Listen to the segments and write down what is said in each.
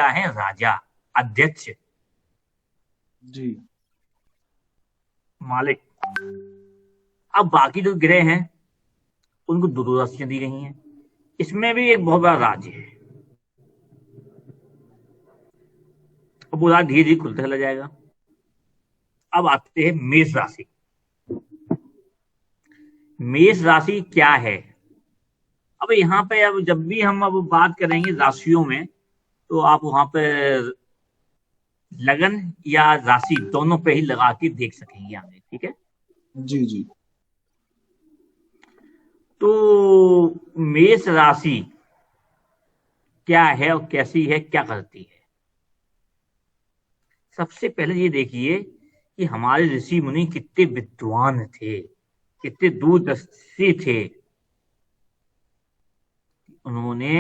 क्या है? राजा, अध्यक्ष, जी मालिक। अब बाकी जो ग्रह हैं उनको दो दो राशियां दी गई हैं, इसमें भी एक बहुत बड़ा राज्य है। अब वो राज्य धीरे धीरे खुलता चला जाएगा। अब आते हैं मेष राशि। मेष राशि क्या है? अब यहाँ पे अब जब भी हम अब बात करेंगे राशियों में, तो आप वहां पे लगन या राशि दोनों पे ही लगा के देख सकेंगे आगे, ठीक है। जी जी तो मेष राशि क्या है और कैसी है, क्या करती है? सबसे पहले ये देखिए कि हमारे ऋषि मुनि कितने विद्वान थे, कितने दूरदर्शी थे। उन्होंने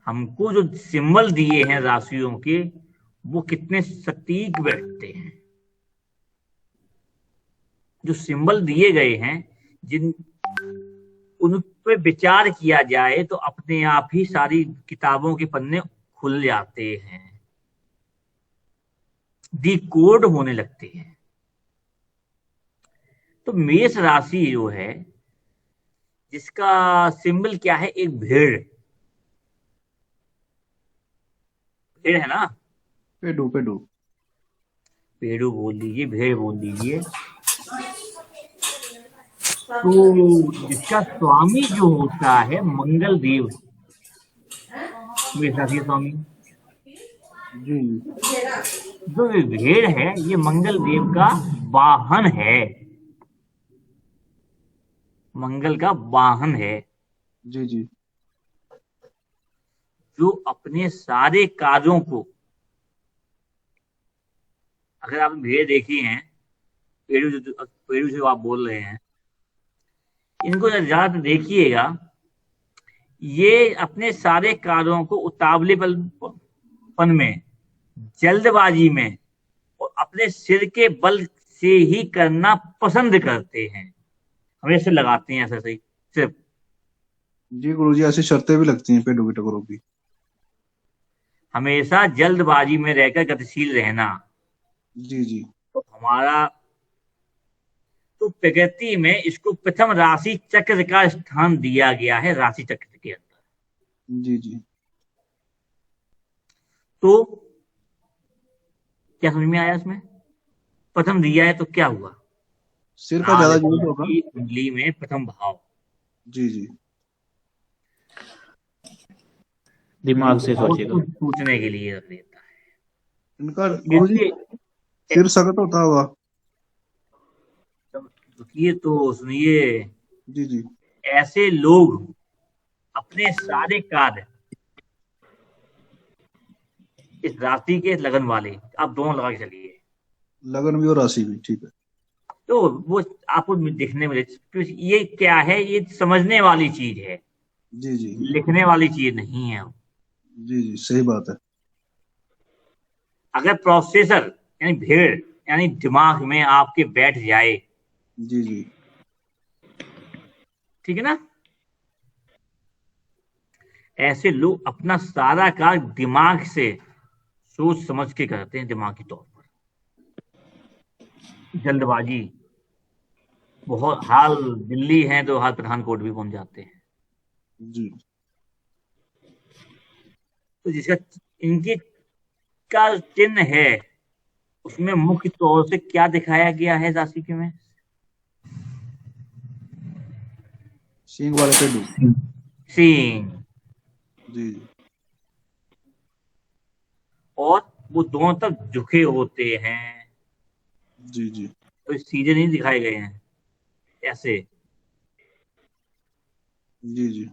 हमको जो सिंबल दिए हैं राशियों के, वो कितने सटीक बैठते हैं। जो सिंबल दिए गए हैं, जिन उन पे विचार किया जाए तो अपने आप ही सारी किताबों के पन्ने खुल जाते हैं, डिकोड होने लगते हैं। तो मेष राशि जो है, जिसका सिंबल क्या है? एक भेड़। भेड़ है ना? पेडू पेडू। पेड़ू बोल दीजिए, भेड़ बोल दीजिए। तो जिसका स्वामी जो होता है मंगल देव, मेष राशि का स्वामी जी जो ये भेड़ है, ये मंगल देव का वाहन है, मंगल का वाहन है, जी जी जो अपने सारे कार्यों को, अगर आप भेड़ देखी हैं, पेड़ू जो आप बोल रहे हैं, इनको ज्यादा देखिएगा, ये अपने सारे कार्यों को उतावलेपन में, जल्दबाजी में और अपने सिर के बल से ही करना पसंद करते हैं। हमेशा लगाते हैं ऐसा सही सिर्फ। जी गुरुजी, ऐसी शर्तें भी लगती हैं पेडू की टकरों की। हमेशा जल्दबाजी में रहकर गतिशील रहना। जी जी तो हमारा, तो प्रकृति में इसको प्रथम राशि चक्र का स्थान दिया गया है, राशि चक्र के अंदर। जी जी तो क्या समझ में आया इसमें? प्रथम दिया है तो क्या हुआ? सिर का ज्यादा यूज नारद होगा। की कुंडली में प्रथम भाव, जी जी ये दिमाग से बहुत सोचेगा। कुछ सोचने के लिए रख देता इनका है। गुरुजी इससे सिर सख्त होता होगा। रुकिए तो सुनिए। जी जी ऐसे लोग अपने सारे कार्य, इस राशि के लगन वाले, आप दोनों लगा के चलिए, लगन भी और राशि भी, ठीक है। तो वो आपको दिखने में, तो ये क्या है? ये समझने वाली चीज है, जी जी लिखने वाली चीज नहीं है। जी जी सही बात है। अगर प्रोसेसर यानी भेड़ यानी दिमाग में आपके बैठ जाए, जी जी ठीक है ना, ऐसे लोग अपना सारा काम दिमाग से सोच समझ के करते हैं, दिमागी तौर पर। जल्दबाजी बहुत, हाल दिल्ली है तो हाल पठानकोट भी पहुंच जाते हैं। जी तो जिसका इनकी का चिन्ह है, उसमें मुख्य तौर से क्या दिखाया गया है राशि के में? सींग वाले पेडू। सिंह। जी जी और वो दोनों तरफ झुके होते हैं, जी जी तो सीधे नहीं दिखाए गए हैं ऐसे, जी जी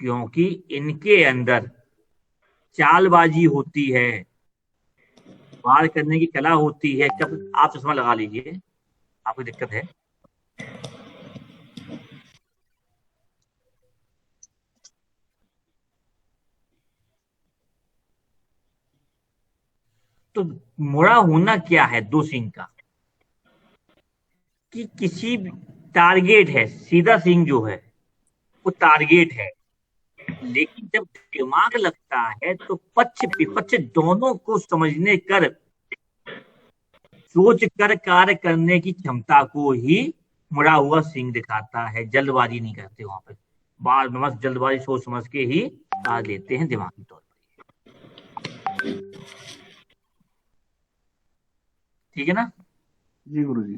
क्योंकि इनके अंदर चालबाजी होती है, वार करने की कला होती है। कब आप चश्मा लगा लीजिए, आपको दिक्कत है। तो मुड़ा होना क्या है दो सिंह का? कि किसी टारगेट है, सीधा सिंह जो है वो टारगेट है, लेकिन जब दिमाग लगता है तो पक्ष विपक्ष दोनों को समझने कर सोच कर कार्य करने की क्षमता को ही मुड़ा हुआ सिंह दिखाता है। जल्दबाजी नहीं करते वहां पे, बार मस्त जल्दबाजी सोच समझ के ही कार्य लेते हैं दिमागी तौर पर। ठीक है ना? जी गुरुजी।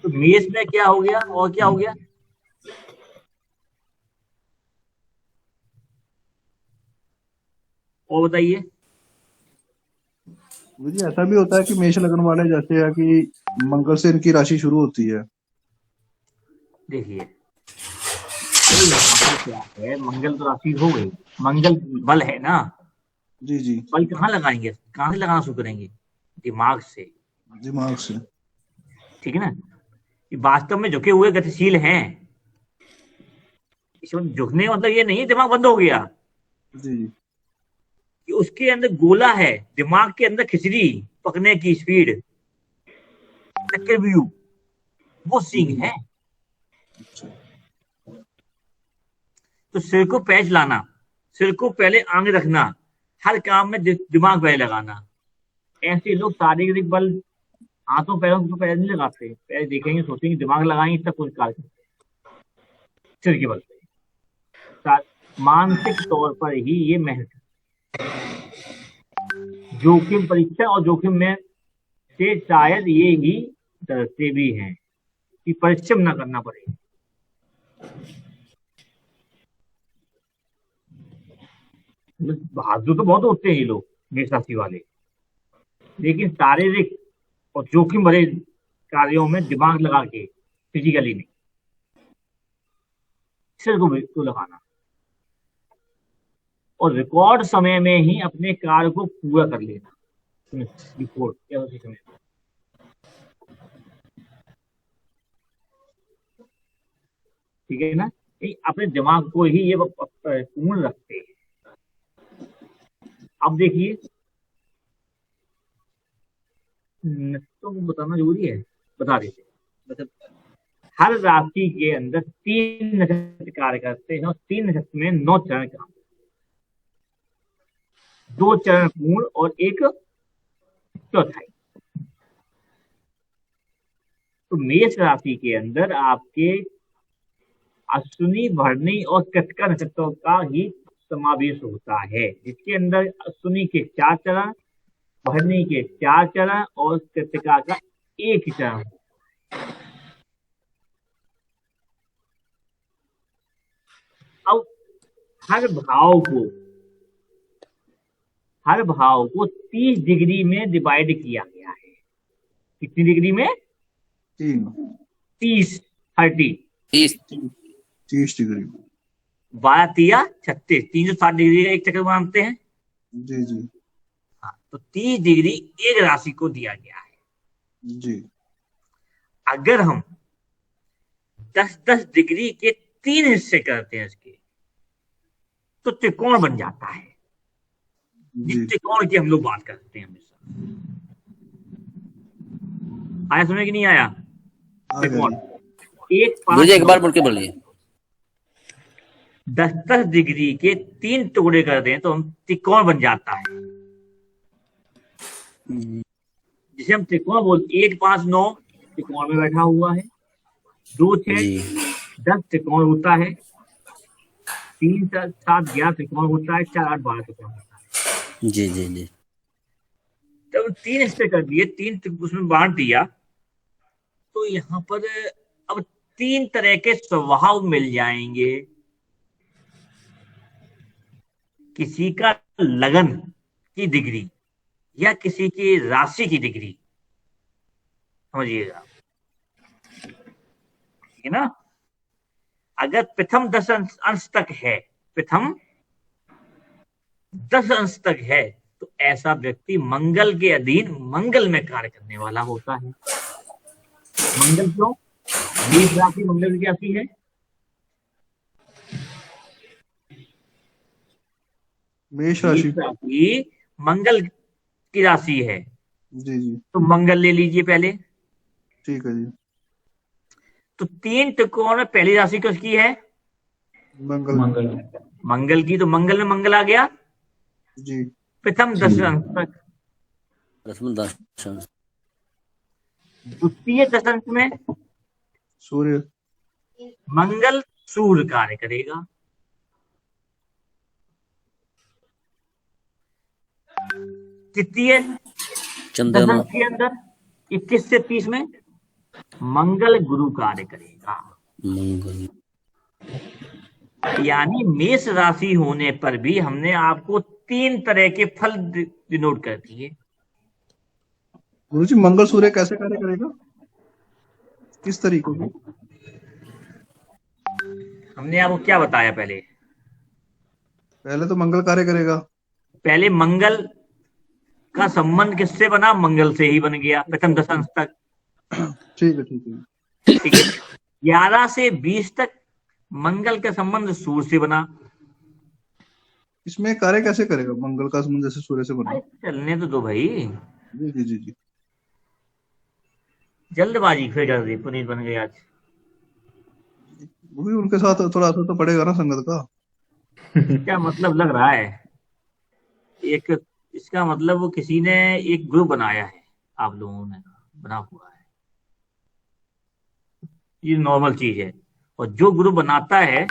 तो मेष में क्या हो गया और क्या हो गया? और बताइए। गुरुजी ऐसा भी होता है कि मेष लग्न वाले जैसे है कि मंगल से इनकी राशि शुरू होती है। देखिए तो यहाँ पर क्या है, मंगल तो राशि हो गई, मंगल बल है ना, जी जी। बल कहाँ लगाएंगे, कहाँ से लगाना शुरू करेंगे? दिमाग से। दिमाग से। ठीक है ना? ये वास्तव में झुके हुए गतिशील हैं, इसमें झुकने का मतलब ये नहीं दिमाग बंद हो गया, जी जी। कि उसके अंदर गोला है, दिमाग के अंदर खिचड़ी पकने की स्पीड, चक्रव्यूह, वो सिंह है। अच्छा। तो सिर को पैच लाना, सिर को पहले आगे रखना, हर काम में दिमाग पहले लगाना। ऐसे लोग शारीरिक बल हाथों पैरों को पैर नहीं लगाते, पैर देखेंगे सोचेंगे दिमाग लगाएंगे तब कुछ कार्य करते हैं, सिर के बल पे। मानसिक तौर पर ही ये महत्व, जोखिम परीक्षा और जोखिम में से शायद ये ही डरते भी हैं कि परिश्रम ना करना पड़े। बहादुर तो बहुत होते हैं ये लोग मेष राशि वाले, लेकिन शारीरिक और जोखिम भरे कार्यों में दिमाग लगा के, फिजिकली नहीं, सिर को तो लगाना और रिकॉर्ड समय में ही अपने कार्य को पूरा कर लेना, रिपोर्ट या उसी समय। ठीक है ना? अपने दिमाग को ही ये पूर्ण रखते हैं। अब देखिए, तो बताना जरूरी है, बता देते मतलब हर राशि के अंदर 3 नक्षत्र कार्य करते हैं और 3 नक्षत्र में 9 चरण काम, 2 चरण पूर्ण और 1 चौथाई। तो मेष राशि के अंदर आपके अश्विनी, भरणी और कृतिका नक्षत्रों का ही समावेश होता है, जिसके अंदर अश्विनी के 4 चरण, भरणी के 4 चरण और कृतिका का 1 चरण। अब हर भाव को 30 डिग्री में डिवाइड किया गया है। कितनी डिग्री में? 30 डिग्री। 12 तिया 36, 360 डिग्री का एक चक्कर मानते हैं। जी जी। हाँ, तो 30 डिग्री एक राशि को दिया गया है जी। अगर हम 10-10 डिग्री के 3 हिस्से करते हैं इसके, तो त्रिकोण बन जाता है, जिस त्रिकोण की हम लोग बात करते हैं हमेशा। आया सुने कि नहीं आया? त्रिकोण एक बार बोल के बोलिए। 10-10 डिग्री के 3 टुकड़े कर दें तो हम त्रिकोण बन जाता है, जिसे हम त्रिकोण बोलते। 1 5 9 त्रिकोण में बैठा हुआ है, 2 6 10 त्रिकोण होता है, 3 7 11 त्रिकोण होता है, 4 8 12 त्रिकोण होता है। जी जी जी। जब 3 हिस्से कर दिए, 3 उसमें बांट दिया, तो यहाँ पर अब 3 तरह के स्वभाव मिल जाएंगे। किसी का लगन की डिग्री या किसी की राशि की डिग्री, समझिएगा, ठीक है ना? अगर प्रथम 10 अंश तक है, प्रथम 10 अंश तक है, तो ऐसा व्यक्ति मंगल के अधीन मंगल में कार्य करने वाला होता है। मंगल क्यों? मेष राशि मंगल की राशि है। मेष राशि मंगल की राशि है। जी जी। तो मंगल ले लीजिए पहले। ठीक है जी। तो 3 त्रिकोण में पहली राशि किसकी है? मंगल। मंगल की तो मंगल में मंगल आ गया, जी। प्रथम दशांश तक। प्रथम दशांश। द्वितीय दशांश में सूर्य। मंगल सूर्य कार्य करेगा। तृतीय चंद्रमा। दशांश के अंदर 21 से 30 में मंगल गुरु कार्य करेगा। मंगल। यानी मेष राशि होने पर भी हमने आपको 3 तरह के फल डिनोट कर दिए। गुरुजी मंगल सूर्य कैसे कार्य करेगा, किस तरीके से? हमने आपको क्या बताया पहले? पहले तो मंगल कार्य करेगा। पहले मंगल का संबंध किससे बना? मंगल से ही बन गया प्रथम दशांश तक। ठीक है, ठीक है। ठीक है। 11 से 20 तक मंगल का संबंध सूर्य से बना। इसमें कार्य कैसे करेगा मंगल का संबंध जैसे सूर्य से बना? चलने तो दो भाई, जी जी जी जी। जल्दबाजी फिर कर दी, पुनीत बन गए आज। वो भी उनके साथ थोड़ा असर तो पड़ेगा ना संगत का। क्या मतलब लग रहा है? एक इसका मतलब वो किसी ने एक ग्रुप बनाया है, आप लोगों ने बना हुआ है, ये नॉर्मल चीज है। और जो ग्रुप बनाता है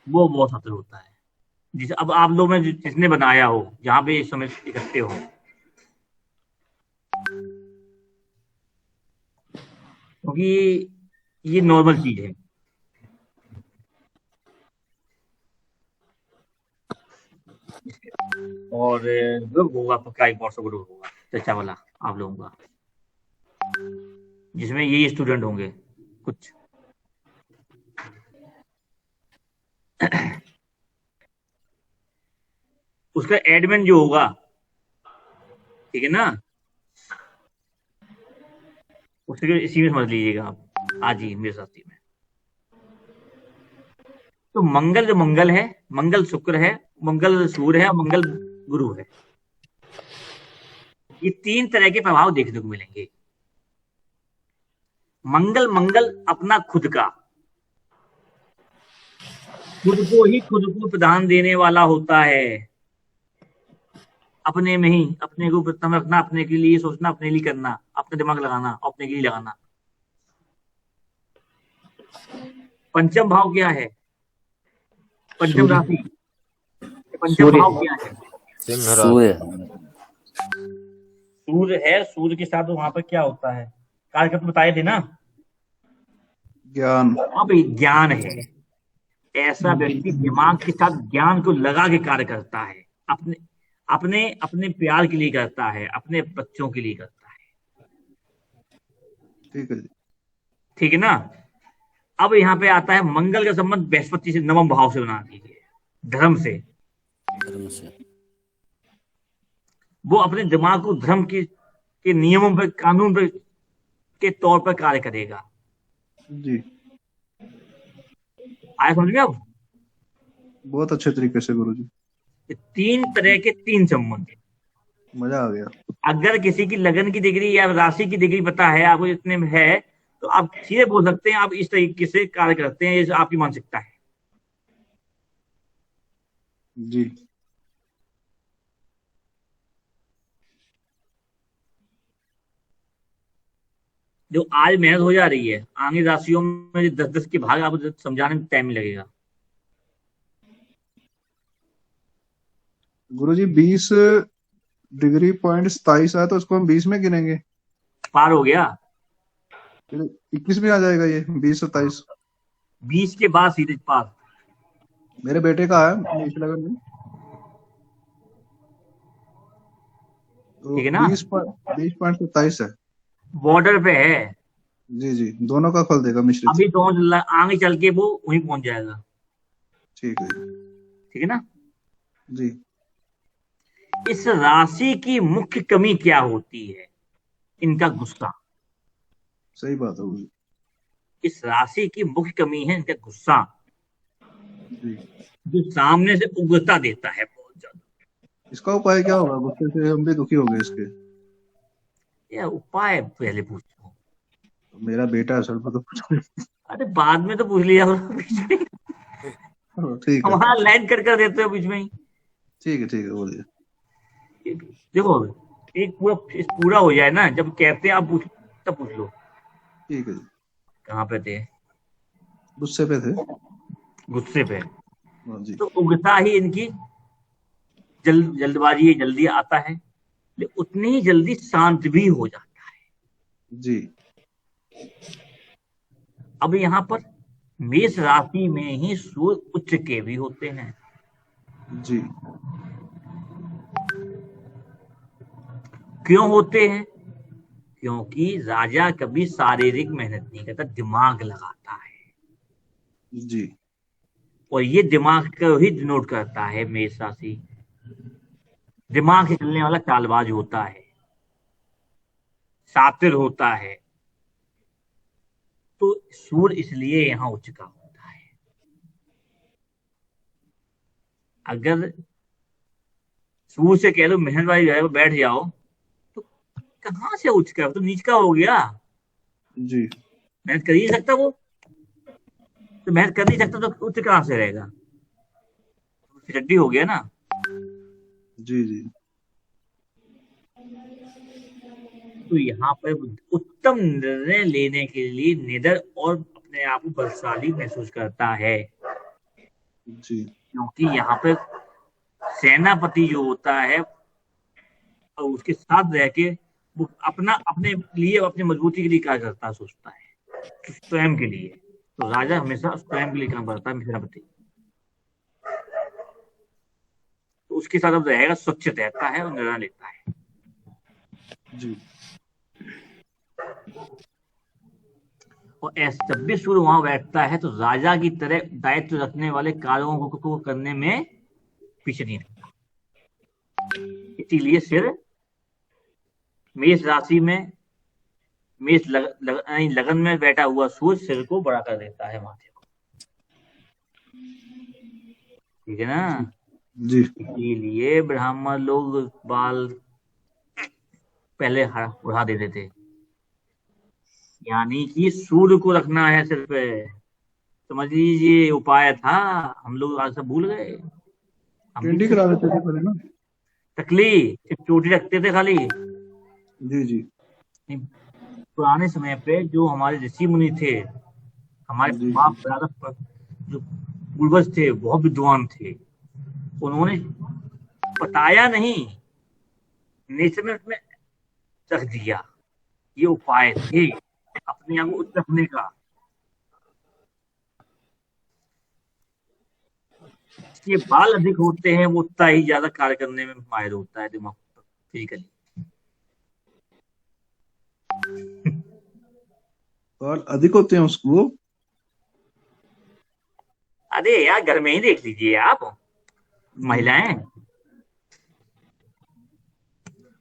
वो बहुत असर होता है। जिस अब आप लोग में जिसने बनाया हो, जहां पे इस समय इकट्ठे हो, क्योंकि ये नॉर्मल चीज है। और ग्रुप होगा पक्का, एक व्हाट्सएप ग्रुप होगा चर्चा वाला आप लोगों का, जिसमें यही स्टूडेंट होंगे कुछ। उसका एडमिन जो होगा, ठीक है ना, उसके इसी में समझ लीजिएगा आप आज ही मेरे साथी में। तो मंगल जो मंगल है, मंगल शुक्र है, मंगल सूर्य है और मंगल गुरु है, ये 3 तरह के प्रभाव देखने को मिलेंगे। मंगल मंगल अपना खुद का, खुद को प्रदान देने वाला होता है। अपने में ही अपने को प्रथम रखना, अपने के लिए सोचना, अपने लिए करना, अपना दिमाग लगाना, अपने के लिए लगाना। पंचम भाव क्या है? पंचम राशि, पंचम भाव क्या है? सूर्य। सूर्य है। सूर्य के साथ वहां पर क्या होता है? कार्यक्रम बताए थे ना, ज्ञान। अब ज्ञान है। ऐसा व्यक्ति दिमाग के साथ ज्ञान को लगा के कार्य करता है, अपने अपने अपने प्यार के लिए करता है, अपने बच्चों के लिए करता है। ठीक है जी। ठीक है ना। अब यहाँ पे आता है मंगल का संबंध बृहस्पति से, नवम भाव से बना दीजिए, धर्म से। धर्म से। वो अपने दिमाग को धर्म के नियमों पर, कानून पर के तौर पर कार्य करेगा। जी। आया समझ में? अब बहुत अच्छे तरीके से गुरुजी। 3 तरह के 3 संबंध। मजा आ गया। अगर किसी की लगन की डिग्री या राशि की डिग्री पता है आपको, इतने में है, तो आप सीधे बोल सकते हैं आप इस तरीके से कार्य करते हैं, ये आपकी मानसिकता है। जी। जो आज मेहनत हो जा रही है, आगे राशियों में 10-10 के भाग आपको समझाने में टाइम लगेगा। गुरुजी 20 डिग्री पॉइंट 27 है, तो उसको हम 20 में गिनेंगे? पार हो गया। फिर 21 में आ जाएगा ये 20-27। 20 के बाद सीधे पार। मेरे बेटे का है मेष लगन में, तो ठीक है ना। 20.27 है। बॉर्डर पे है। जी जी, दोनों का फल देगा मिश्रित। अभी तो आगे चल के वो वहीं पहुंच जाएगा। ठीक है। ठीक है ना। जी। इस राशि की मुख्य कमी क्या होती है? इनका गुस्सा। सही बात है गुरुजी। इस राशि की मुख्य कमी है इनका गुस्सा, जी। जो सामने से उग्रता देता है बहुत ज्यादा। इसका उपाय क्या होगा? गुस्से से हम भी दुखी हो गए इसके। यह उपाय पहले पूछो। मेरा बेटा है सर, तो अरे बाद में तो पूछ लिया। ठीक है हमारा लाइन कट कर देते हो बीच में ही। ठीक है बोलिए। देखो एक पूरा हो जाए ना, जब कहते हैं आप पूछ तब पूछ लो। ठीक है जी। कहाँ पे थे? गुस्से पे थे। गुस्से पे। हाँ जी। तो उगता ही इनकी जल्दबाजी जल्दी आता है, लेकिन उतनी ही जल्दी शांत भी हो जाता है जी अब यहाँ पर मेष राशि में ही सूर्य उच्च के भी होते हैं। जी क्यों होते हैं? क्योंकि राजा कभी शारीरिक मेहनत नहीं करता, दिमाग लगाता है। जी और ये दिमाग को ही डिनोट करता है मेष राशि। दिमाग से चलने वाला चालबाज होता है, शातिर होता है। तो सूर्य इसलिए यहाँ उच्च का होता है। अगर सूर्य से कह दो मेहनत वाली जगह पर बैठ जाओ, तो कहाँ से उच्च का, तो नीच का हो गया। जी मेहनत कर ही नहीं सकता वो, तो मेहनत कर नहीं सकता तो उच्च कहाँ से रहेगा? चड्डी हो गया ना। जी जी तो यहाँ पर उत्तम निर्णय लेने के लिए निडर और अपने आप को बलशाली महसूस करता है। जी क्योंकि यहाँ पर सेनापति जो होता है और उसके साथ रह के वो अपने लिए, अपनी मजबूती के लिए क्या करता है, सोचता है, तो स्वयं के लिए। तो राजा हमेशा स्वयं के लिए काम करता है, सेनापति। तो उसके साथ अब रहेगा, स्वच्छ रहता है और निर्णय लेता है। जी और ऐसा जब भी सूर्य वहां बैठता है तो राजा की तरह दायित्व रखने वाले कार्यों को करने में पीछे नहीं रहता। इसीलिए सिर मेष राशि में, मेष लगन में बैठा हुआ सूर्य सिर को बड़ा कर देता है, माथे को। ठीक है ना। जी इसीलिए ब्राह्मण लोग बाल पहले उड़ा देते थे, यानी कि सूर्य को रखना है सिर पे। समझ लीजिए उपाय था, हम लोग आज सब भूल गए। हम भी कैंडी करा देते थे पहले ना। टकली सिर्फ चोटी रखते थे खाली। जी जी पुराने समय पे जो हमारे ऋषि मुनि थे, हमारे जी बाप दादा जो पूर्वज थे, बहुत विद्वान थे। उन्होंने बताया नहीं, नेचर में उसमें रख दिया। ये उपाय थे अपने आप को उच्च रखने का। ये बाल अधिक होते हैं वो उतना ही ज्यादा कार्य करने में माहिर होता है दिमाग फिजिकली। और अधिक होते हैं उसको। अरे यार घर में ही देख लीजिए आप, महिलाएं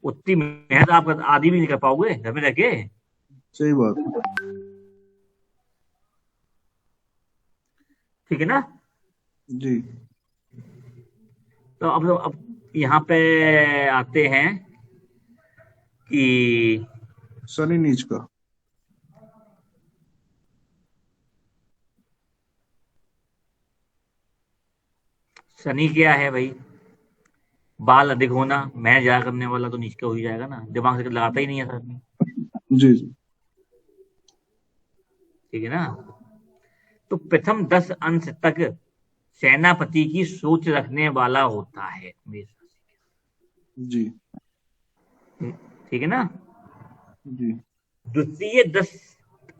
उतनी मेहनत आप आदि भी नहीं कर पाओगे घर में रह के। सही बात। ठीक है ना। जी तो अब यहाँ पे आते हैं कि शनि नीच का। शनि क्या है भाई? बाल अधिक होना, मैं ज्यादा करने वाला तो नीच का हो ही जाएगा ना, दिमाग से लगाता ही नहीं है आदमी। जी जी ठीक है ना। तो प्रथम 10 अंश तक सेनापति की सोच रखने वाला होता है मेष राशि जी के। ठीक है ना। जी द्वितीय 10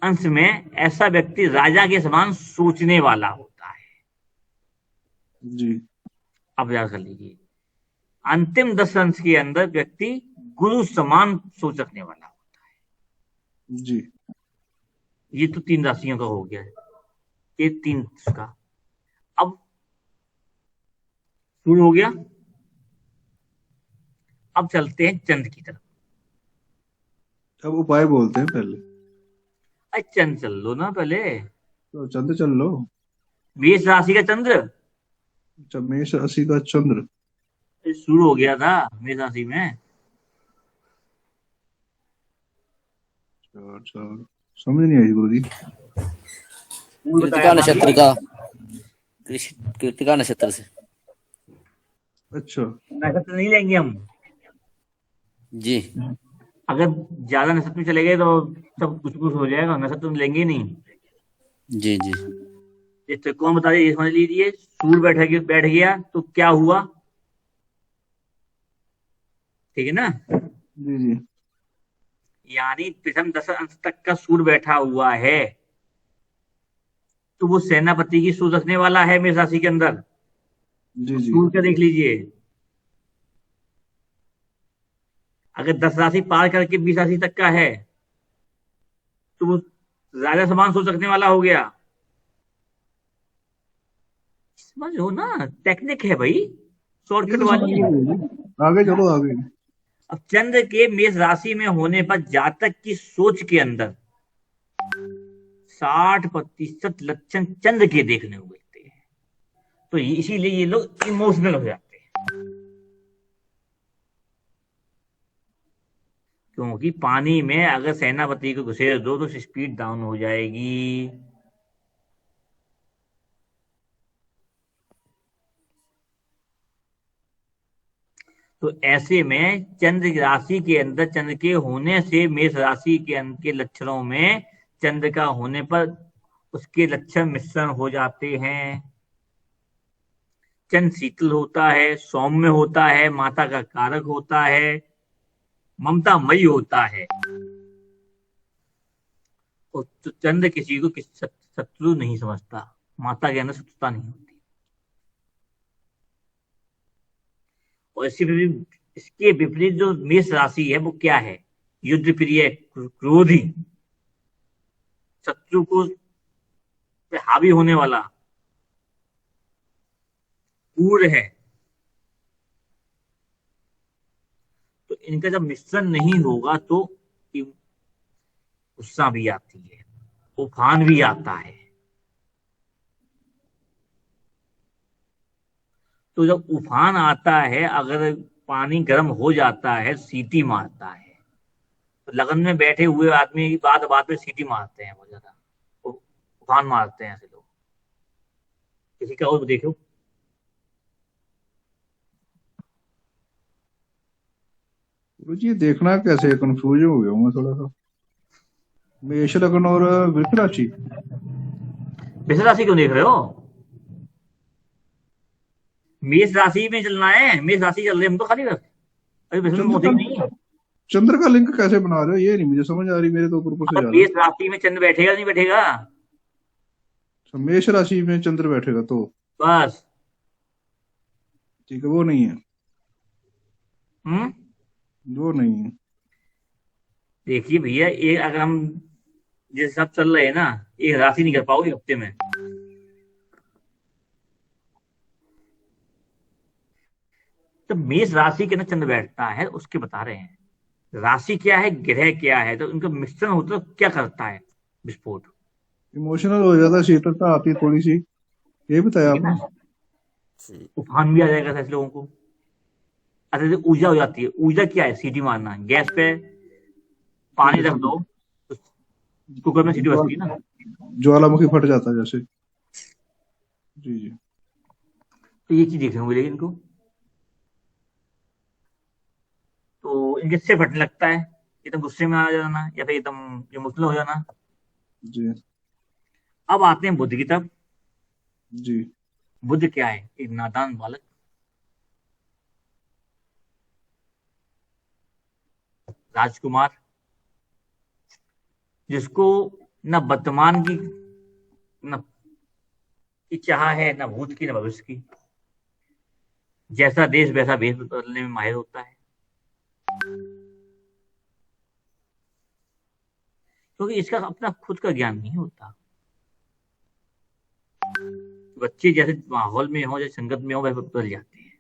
अंश में ऐसा व्यक्ति राजा के समान सोचने वाला होता है। जी अब याद कर लीजिए, अंतिम 10 अंश के अंदर व्यक्ति गुरु समान सोच रखने वाला होता है। जी ये तो 3 राशियों का हो गया है, ये 3 का। अब शुरू हो गया। अब चलते हैं चंद्र की तरफ। अब उपाय बोलते हैं पहले। अरे चंद्र चल लो ना पहले। तो चंद्र चल लो। मेष राशि का चंद्र अच्छा मेष राशि का चंद्र शुरू हो गया था मेष राशि में। अच्छा समझ नहीं आई गुरु जी। कृतिका नक्षत्र का। कृतिका नक्षत्र से। अच्छा। नक्षत्र नहीं लेंगे हम, जी अगर ज्यादा नक्षत्र में चले गए तो सब कुछ कुछ हो जाएगा, नक्षत्र तो लेंगे ही नहीं। जी जी। ये त्रिकोण बता दीजिए, समझ लीजिए। सूर्य बैठ गया तो क्या हुआ, ठीक है ना। जी जी। यानी प्रथम 10 अंश तक का सूर्य बैठा हुआ है, तो वो सेनापति की सूझ रखने वाला है मेष राशि के अंदर। जी जी। सूर्य का देख लीजिए, अगर 10 राशि पार करके 20 राशि तक का है तो वो राजा समान सोच रखने वाला हो गया। समझो ना, टेक्निक है भाई, ये शॉर्टकट तो समझ वाली है। गए। आगे चलो आगे। अब चंद्र के मेष राशि में होने पर जातक की सोच के अंदर 60% लक्षण चंद्र के देखने को मिलते हैं, तो इसीलिए ये लोग इमोशनल हो जाते हैं। क्योंकि पानी में अगर सेनापति को घुसेड़ दो तो स्पीड डाउन हो जाएगी। तो ऐसे में चंद्र की राशि के अंदर चंद्र के होने से मेष राशि के अंदर के लक्षणों में चंद्र का होने पर उसके लक्षण मिश्रण हो जाते हैं। चंद्र शीतल होता है, सौम्य होता है, माता का कारक होता है, ममतामयी होता है। और तो चंद्र किसी को शत्रु नहीं समझता, माता के अंदर शत्रुता नहीं होती। और इसके विपरीत जो मेष राशि है वो क्या है, युद्ध प्रिय, क्रोधी, शत्रु को पे हावी होने वाला, क्रूर है। तो इनका जब मिश्रण नहीं होगा तो गुस्सा भी आती है, उफान भी आता है। तो जब उफान आता है, अगर पानी गर्म हो जाता है, सीटी मारता है, तो लगन में बैठे हुए आदमी बात बात में सीटी मारते हैं, बहुत ज्यादा उफान मारते हैं ऐसे लोग। किसी का और देखो, गुरुजी ये देखना कैसे, कंफ्यूज हो गया हूँ मैं थोड़ा सा। मेष लग्न और वृष राशि। वृष राशि क्यों देख रहे हो, मेष राशि में चलना है, मेष राशि चल रही है हम तो खाली बस, अभी वृष में चंद्र पहुंचे का ही नहीं है। चंद्र का लिंक कैसे बना रहे हो, ये नहीं मुझे समझ आ रही, मेरे तो ऊपर से अगर जा रहा है। मेष राशि में चंद्र बैठेगा नहीं बैठेगा, अच्छा, मेष राशि में चंद्र बैठेगा तो बस। ठीक है, वो नहीं है। हम्म, वो नहीं है। देखिए भैया, एक अगर हम जिस हिसाब चल रहे हैं ना, एक राशि नहीं कर पाओगे हफ्ते में। तो मेष राशि के अंदर चंद्र बैठता है, उसके बता रहे हैं राशि क्या है, ग्रह क्या है, तो इनका मिश्रण होता है तो क्या करता है, विस्फोट। इमोशनल हो जाता है, शीतलता आती है थोड़ी सी, ये बताया ठीक है आपने। ना, उफान भी आ जाएगा ऐसे लोगों को। अच्छा, जैसे ऊर्जा हो जाती है, ऊर्जा क्या है, सीटी मारना, गैस पे पानी रख दो तो कुकर में सीटी बजती है ना। ज्वालामुखी फट जाता है जैसे। जी जी। तो ये चीज देखने को मिलेगी इनको। तो इनके सिर फटने लगता है, एकदम गुस्से में आ जाना या फिर एकदम इमोशनल हो जाना। जी अब आते हैं बुद्ध की तरफ। जी। बुद्ध क्या है, एक नादान बालक, राजकुमार, जिसको न वर्तमान न की चाह है, न भूत की न भविष्य की। जैसा देश वैसा भेष बदलने में माहिर होता है, क्योंकि इसका अपना खुद का ज्ञान नहीं होता। बच्चे जैसे माहौल में हो, जैसे संगत में हो, वैसे बदल जाते हैं।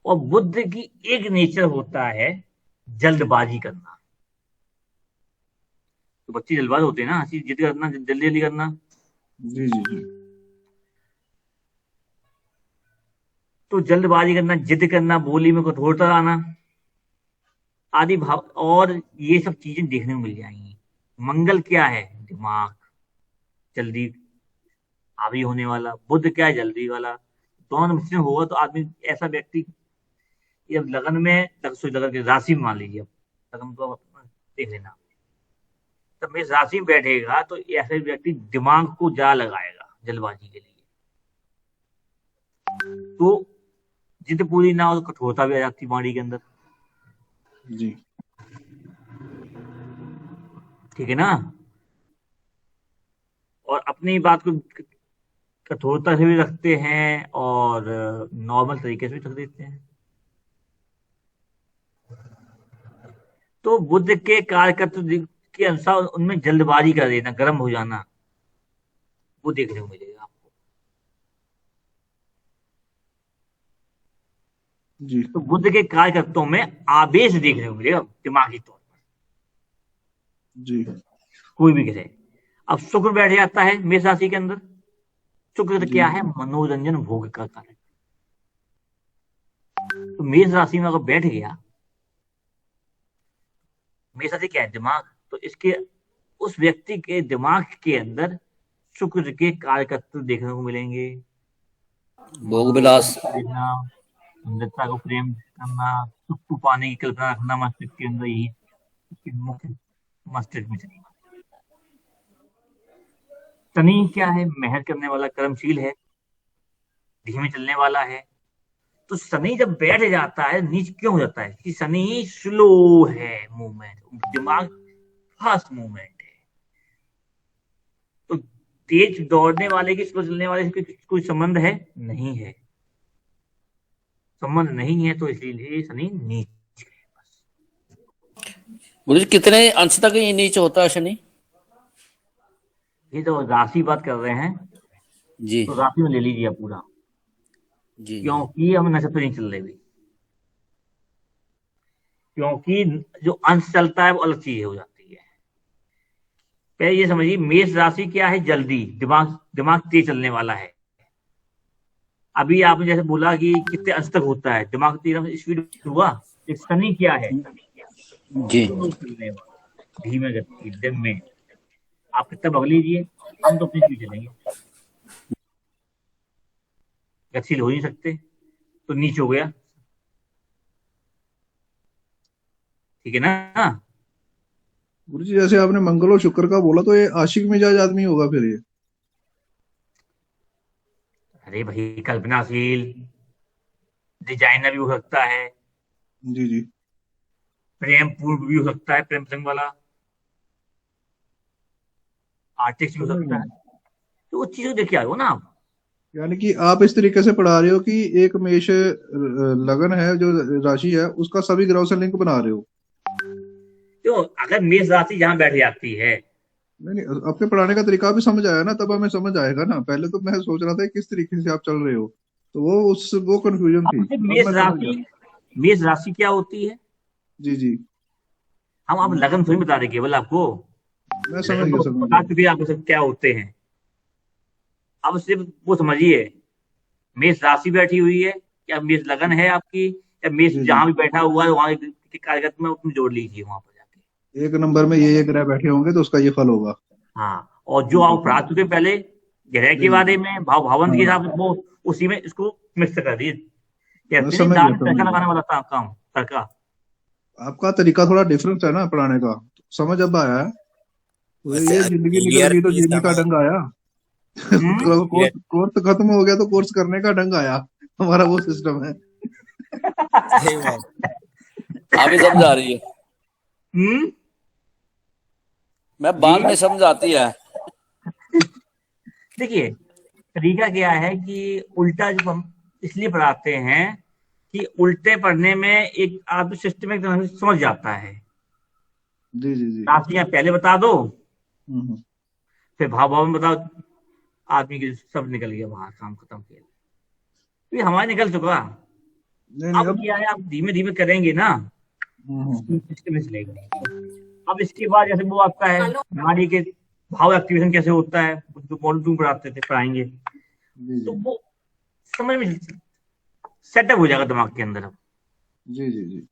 और बुद्ध की एक नेचर होता है जल्दबाजी करना। तो बच्चे जल्दबाज होते हैं ना, हंसी जिद करना, जल्दी जल्दी करना। जी जी जी। तो जल्दबाजी करना, जिद करना, बोली में कठोरता आना आदि भाव, और ये सब चीजें देखने को मिल जाएंगी। मंगल क्या है, दिमाग, जल्दी हावी होने वाला, बुध क्या है, जल्दी वाला। दोनों मिश्रण होगा तो आदमी, ऐसा व्यक्ति, ये अब लगन में लगन की राशि में मान लीजिए, अब लगन को आप देख लेना, तब मेष राशि में बैठेगा तो ऐसे व्यक्ति दिमाग को जा लगाएगा जल्दबाजी के लिए, तो जिद पूरी ना हो तो कठोरता भी आ जाती वाणी के अंदर, जी। ठीक है ना। और अपनी बात को कठोरता से भी रखते हैं और नॉर्मल तरीके से भी रख देते हैं। तो बुद्ध के कार्यकर्तृ के अनुसार उनमें जल्दबाजी कर देना, गर्म हो जाना, वो देखने को मिलेगा आपको। जी। तो बुद्ध के कार्यकर्ताओं में आवेश देखने को मिलेगा दिमागी तौर पर, जी। कोई भी करे। अब शुक्र बैठ जाता है मेष राशि के अंदर। शुक्र जी। क्या है, मनोरंजन भोग का कारक। तो मेष राशि में अगर बैठ गया, मेष राशि क्या है, दिमाग, तो इसके उस व्यक्ति के दिमाग के अंदर शुक्र के कार्यकर्ता देखने को मिलेंगे। भोग विलास। देखना, सुंदरता को प्रेम करना, सुख को पाने की कल्पना रखना मस्तिष्क के अंदर, यही इसकी मुख्य मस्तिष्क में चलेगा। शनि क्या है, मेहनत करने वाला, कर्मशील है, धीमे चलने वाला है। तो शनि जब बैठ जाता है नीच क्यों हो जाता है कि शनि स्लो है मूवमेंट, दिमाग फास्ट मूवमेंट है। तो तेज दौड़ने वाले की स्लो चलने वाले से कोई संबंध है नहीं है, संबंध नहीं है, तो इसीलिए शनि नीच है बस। मुझे कितने अंश तक ये नीच होता है शनि? ये तो राशि बात कर रहे हैं, जी तो राशि में ले लीजिए आप पूरा, जी। क्योंकि हम नक्षत्र नहीं चल रहे भी, क्योंकि जो अंश चलता है वो अलग चीज हो जाती है। पहले ये समझिए, मेष राशि क्या है, जल्दी, दिमाग दिमाग तेज चलने वाला है। अभी आपने जैसे बोला कि कितने अंश तक होता है दिमाग तेज स्पीड हुआ, एक शनि क्या है, जी चलने वाला, धीमे गति, दिन में। आप कितना भग लीजिए, हम तो अपनी स्पीड चलेंगे, गतिशील हो नहीं सकते, तो नीच हो गया, ठीक है ना। गुरु जी जैसे आपने मंगल और शुक्र का बोला, तो ये आशिक मिजाज आदमी होगा फिर ये? अरे भाई, कल्पनाशील, डिजाइनर भी हो सकता है, जी। जी। प्रेम पूर्व भी हो सकता है, प्रेम प्रसंग वाला, आर्टिस्ट भी हो समझ सकता गया। है। तो वो चीज देखिए आए हो ना आप। यानी कि आप इस तरीके से पढ़ा रहे हो कि एक मेष लगन है जो राशि है, उसका सभी ग्रहों से लिंक बना रहे हो। तो अगर मेष राशि जहां बैठ जाती है, नहीं नहीं, आपके पढ़ाने का तरीका भी समझ आया ना, तब हमें समझ आएगा ना। पहले तो मैं सोच रहा था किस तरीके से आप चल रहे हो, तो वो कंफ्यूजन थी। अब अब मेष मैं समझ गया। राशि, मेष राशि क्या होती है, जी। जी। हम अब लगन थोड़ी बता रहे केवल आपको, मैं समझ लगन गया, तो समझ बता गया। चुके हैं आपको सब क्या होते हैं। अब सिर्फ वो समझिए, मेष राशि बैठी हुई है, या मेष लगन है आपकी, या मेष जी। जी। जहां भी बैठा हुआ है वहां के कार्यक्रम में उसमें जोड़ लीजिए वहां पर जाके। एक नंबर में ये ग्रह बैठे होंगे तो उसका ये फल होगा। हाँ, और जो जी। आप पढ़ा चुके पहले ग्रह जी। के बारे में, भावंत के हाँ, हिसाब से, वो उसी में इसको मिक्स कर दिए। मैं कहते नहीं समझ दाल गया, में समझ तड़का गया। लगाने वाला काम, तड़का। आपका तरीका थोड़ा डिफरेंस है ना पढ़ाने का, समझ अब आया है। तो वैसे ये जिंदगी निकल ईयर गई तो की जीने का समय ढंग आया। हम्म। कोर्स कोर्स खत्म हो गया तो कोर्स करने का ढंग आया। हमारा वो सिस्टम है। सही बात। आप ही समझ आ रही है, हम्म। मैं जी बाद में समझ आती है। देखिए, तरीका क्या है कि उल्टा जब हम इसलिए पढ़ाते हैं कि उल्टे पढ़ने में एक आदमी सिस्टम समझ जाता है। जी। जी। जी। राशियां पहले बता दो, हम्म। फिर भाव भाव में बताओ, आदमी के सब निकल गया बाहर, काम खत्म किया। ये हमारा निकल चुका। नहीं नहीं, अब अब क्या है, आप धीमे धीमे करेंगे ना, हम्म। सिस्टम में चलेगा। अब इसके बाद जैसे वो आपका है नाड़ी के भाव एक्टिवेशन कैसे होता है, जो मॉडल 2 पढ़ाते थे, पढ़ाएंगे, जी। तो जी। वो समझ में सेटअप हो जाएगा दिमाग के अंदर। अब जी। जी। जी।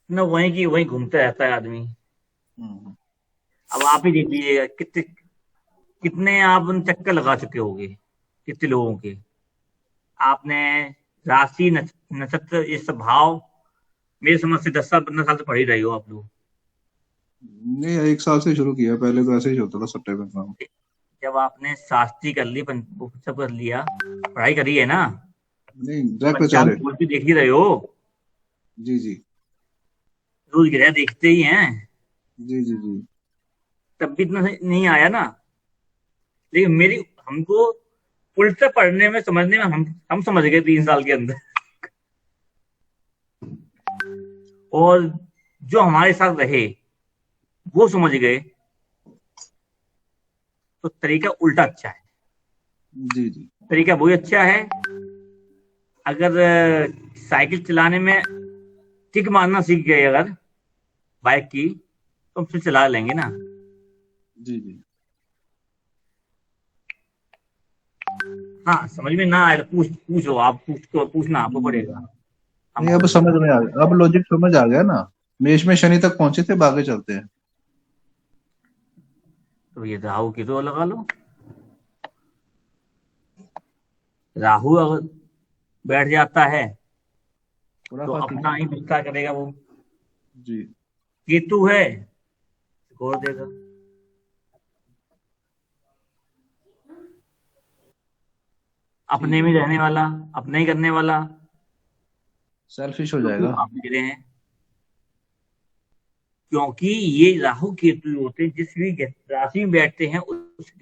ना वहीं की वहीं घूमता रहता है आदमी। हम्म। अब आप ही देख लीजिएगा, कितने आप उन चक्कर लगा चुके होंगे, कितने लोगों के आपने राशि नक्षत्र ये सब भाव मेरी समझ से 10 साल 15 साल से पढ़ ही रहे हो आप लोग। नहीं, 1 साल से शुरू किया, पहले तो ऐसे ही होता था सट्टे में काम। जब आपने शास्त्री कर ली, वो सब कर लिया, पढ़ाई करी है ना, नहीं, पंचांग ग्रहचार्य। खोल के देख ही रहे हो, जी जी रोज ग्रह देखते ही हैं, जी जी जी। तब भी इतना नहीं आया ना। लेकिन मेरी हमको उल्टा पढ़ने में समझने में हम समझ गए 3 साल के अंदर। और जो हमारे साथ रहे वो समझ गए, तो तरीका उल्टा अच्छा है। जी जी तरीका वही अच्छा है, अगर साइकिल चलाने में किक मारना सीख गए अगर बाइक की, तो हम फिर चला लेंगे ना। जी जी। हाँ, समझ में ना आए तो पूछो आप, पूछना आपको पड़ेगा। हम नहीं, अब समझ में आ गया, अब लॉजिक समझ आ गया ना। मेष में शनि तक पहुंचे थे, आगे चलते हैं। तो ये राहु की तो लगा लो। राहु अगर बैठ जाता है तो खुराफाती। अपना ही विस्तार करेगा वो। जी केतु है, छोड़ देगा। अपने में रहने वाला, अपने ही करने वाला, सेल्फिश हो जो कि जाएगा। आप गिरे हैं। क्योंकि ये राहु केतु होते हैं, जिस भी राशि में बैठते हैं उस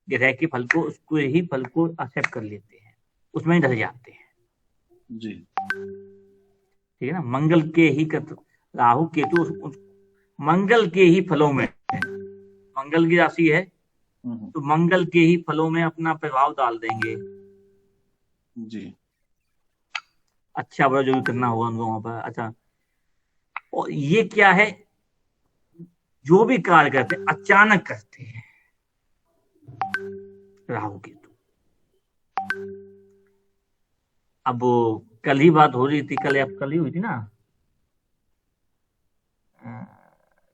ग्रह के फल को, उसको ही फल को एक्सेप्ट कर लेते हैं, उसमें ही ढल जाते हैं। जी ठीक है ना। मंगल के ही राहु केतु मंगल के ही फलों में है। मंगल की राशि है तो मंगल के ही फलों में अपना प्रभाव डाल देंगे। जी। अच्छा बुरा जो भी करना होगा उनको वहां पर। अच्छा, और ये क्या है, जो भी कार्य करते हैं अचानक करते हैं राहु केतु। अब कल ही बात हो रही थी, कल ही हुई थी ना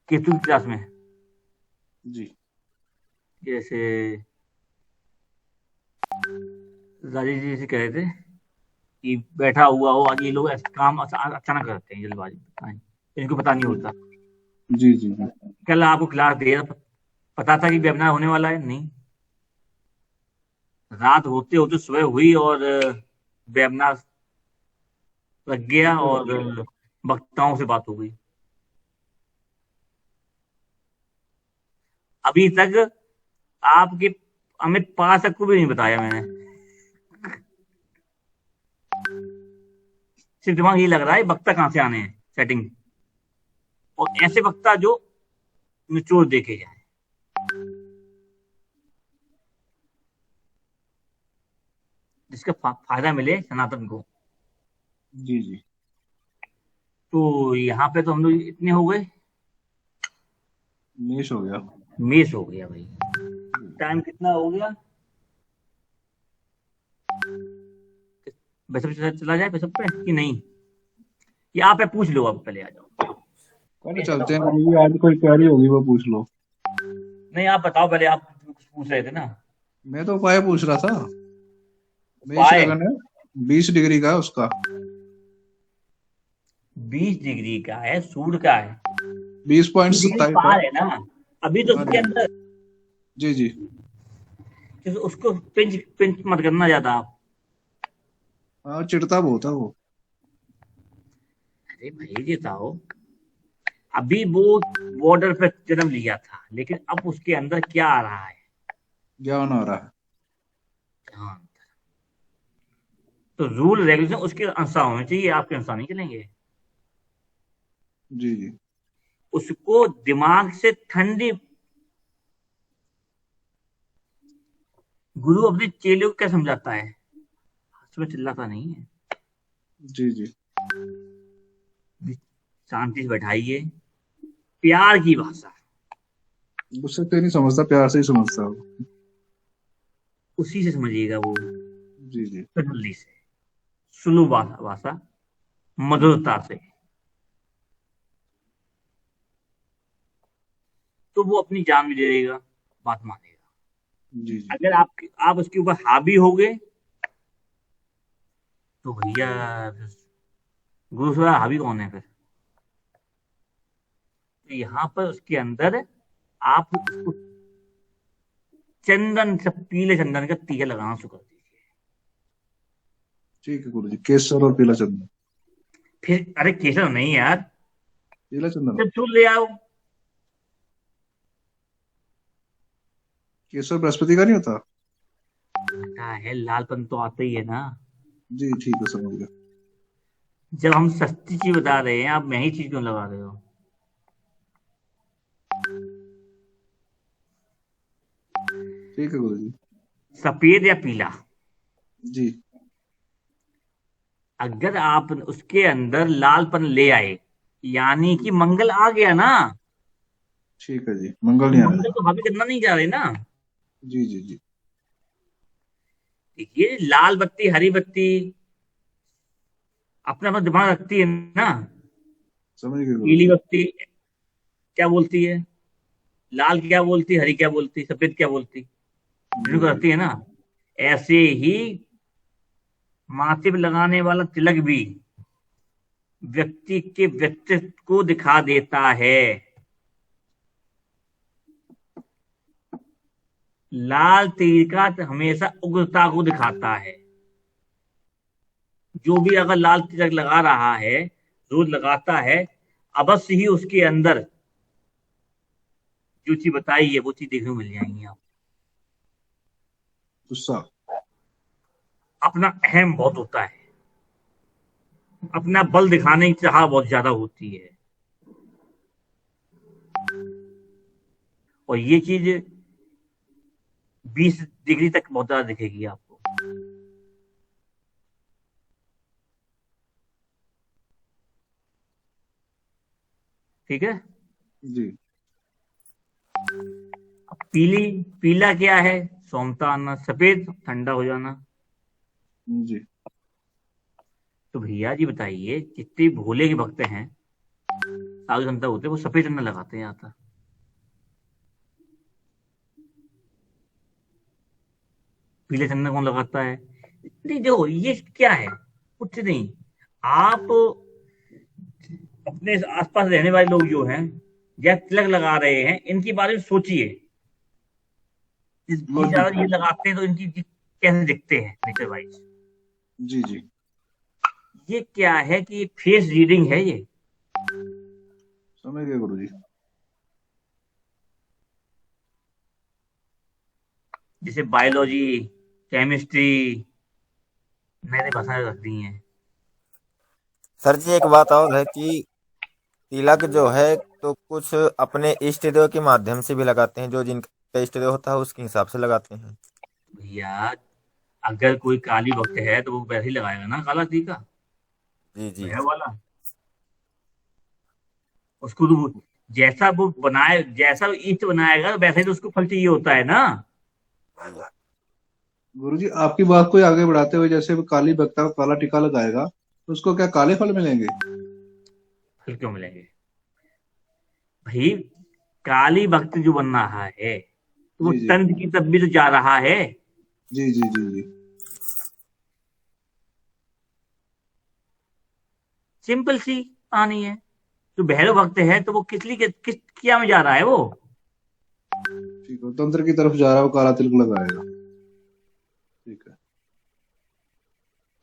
केतु की क्लास में। जी जैसे राजेश जी से कह रहे थे कि बैठा हुआ हो, आज ये लोग ऐसे काम अचानक करते हैं जल्दबाजी में, इनको पता नहीं होता। जी जी जी। कल आपको क्लास दिया, पता था कि वेबिनार होने वाला है? नहीं, रात होते होते सुबह हुई और वेबिनार लग गया और वक्ताओं से बात हो गई। अभी तक आपके अमित पाठक को भी नहीं बताया मैंने। सिर्फ दिमाग ये लग रहा है वक्ता कहां से आने हैं, सेटिंग, और ऐसे वक्ता जो निचोड़ देखे जाए। जिसका फायदा मिले सनातन को। जी जी। तो यहाँ पे तो हम लोग इतने हो गए, मेष हो गया। मेष हो गया भाई। टाइम कितना हो गया? वैसे चला जाए सब पे कि नहीं? ये आप पूछ लो, अब पहले आ जाओ। कल चलते हैं, कभी आज कोई क्वेरी होगी वो पूछ लो। नहीं, आप बताओ पहले, आप कुछ पूछ रहे थे ना। मैं तो उपाय पूछ रहा था। मेष उपाय? लगन है, 20 डिग्री का है उसका। 20 डिग्री का है, सूर्य का है, 20.27 पार है ना अभी तो उसके अंदर। जी जी। उसको पिंच पिंच मत करना ज्यादा आप। हाँ, चिढ़ता बहुत है वो। अरे भाई जी बताओ, अभी वो बॉर्डर पे जन्म लिया था, लेकिन अब उसके अंदर क्या आ रहा है? ज्ञान आ रहा है। हाँ, तो रूल रेगुलेशन उसके अनुसार होने चाहिए, आपके अनुसार नहीं चलेंगे। जी जी। उसको दिमाग से ठंडी। गुरु अपने चेले को क्या समझाता है? उसमें चिल्लाता नहीं है, जी जी। शांति से बैठाइए, प्यार की भाषा, गुस्से से नहीं समझता, प्यार से ही समझता है वो। उसी से समझिएगा वो, जी जी। जल्दी से, सुलभ भाषा, मधुरता से, तो वो अपनी जान भी दे देगा, बात मानेगा। जी जी। अगर आप उसके ऊपर हावी हो गए तो भैया गुरु से बड़ा हावी कौन है फिर। तो यहाँ पर उसके अंदर आप उसको चंदन से, पीले चंदन का टीका लगाना शुरू कर दीजिए। ठीक है गुरु जी, केसर और पीला चंदन। फिर अरे केसर नहीं यार, पीला चंदन। जब चूल ले आओ। केसर बृहस्पति का नहीं होता? पता है, लालपन तो आता ही है ना। जी ठीक है, समझ गया। जब हम सस्ती चीज बता रहे हैं, आप महंगी चीज क्यों लगा रहे हो। ठीक है गुरु जी। सफेद या पीला, जी। अगर आप उसके अंदर लालपन ले आए, यानी कि मंगल आ गया ना। ठीक है जी, मंगल तो नहीं आया। मंगल तो हावी करना नहीं जा रहे ना। जी जी जी। देखिए, लाल बत्ती हरी बत्ती अपना अपना दिमाग रखती है ना। समझ गए गुरु पीली जी। बत्ती क्या बोलती है, लाल क्या बोलती, हरी क्या बोलती, सफेद क्या बोलती, जी शुरू जी। करती है ना। ऐसे ही माथे पे लगाने वाला तिलक भी व्यक्ति के व्यक्तित्व को दिखा देता है। लाल तीर का हमेशा उग्रता को दिखाता है। जो भी अगर लाल तिलक लगा रहा है, रोज लगाता है, अवश्य ही उसके अंदर जो चीज बताई है वो चीज देखने को मिल जाएंगी आप। गुस्सा। अपना अहम बहुत होता है, अपना बल दिखाने की चाह बहुत ज्यादा होती है, और ये चीज 20 डिग्री तक बहुत ज्यादा दिखेगी आपको। ठीक है। जी अब पीला क्या है, सोमता आना, सफेद ठंडा हो जाना। जी। तो भैया जी बताइए, जितने भोले के भक्त हैं, साधु संत होते हैं, वो सफेद चंदन लगाते हैं आता। पीले चंदन कौन लगाता है। नहीं देखो, ये क्या है, कुछ नहीं। आप अपने आसपास रहने वाले लोग जो हैं, या तिलक लगा रहे हैं, इनके बारे में सोचिए। ये लॉजिक। ज्यादा ये लगाते हैं तो इनकी कैसे दिखते हैं नेचर वाइज। जी जी। ये क्या है कि फेस रीडिंग है ये। समझ गए गुरु जी। जैसे बायोलॉजी, केमिस्ट्री मैंने भाषा रख दी है। सर जी एक बात और है कि तिलक जो है तो कुछ अपने इष्ट देव के माध्यम से भी लगाते हैं, जो जिनका इष्ट देव होता है उसके हिसाब से लगाते हैं। भैया, अगर कोई काली भक्त है तो वो वैसे ही लगाएगा ना काला टीका, जी जी। भैया वाला। उसको तो जैसा वो बनाए, जैसा वो ईस्ट बनाएगा वैसे ही तो उसको फल चाहिए होता है ना। गुरु जी, आपकी बात को आगे बढ़ाते हुए, जैसे वो काली बकता को काला टीका लगाएगा तो उसको क्या काले फल मिलेंगे? फल क्यों मिलेंगे भाई। काली भक्त जो बन रहा है तो वो जी जी। तंत्र की तरफ भी तो जा रहा है। जी जी जी जी। सिंपल सी कहानी है। जो भैरव भक्त है तो वो किस किया में जा रहा है वो। ठीक है, तंत्र की तरफ जा रहा है, वो काला तिलक लगाएगा। ठीक है।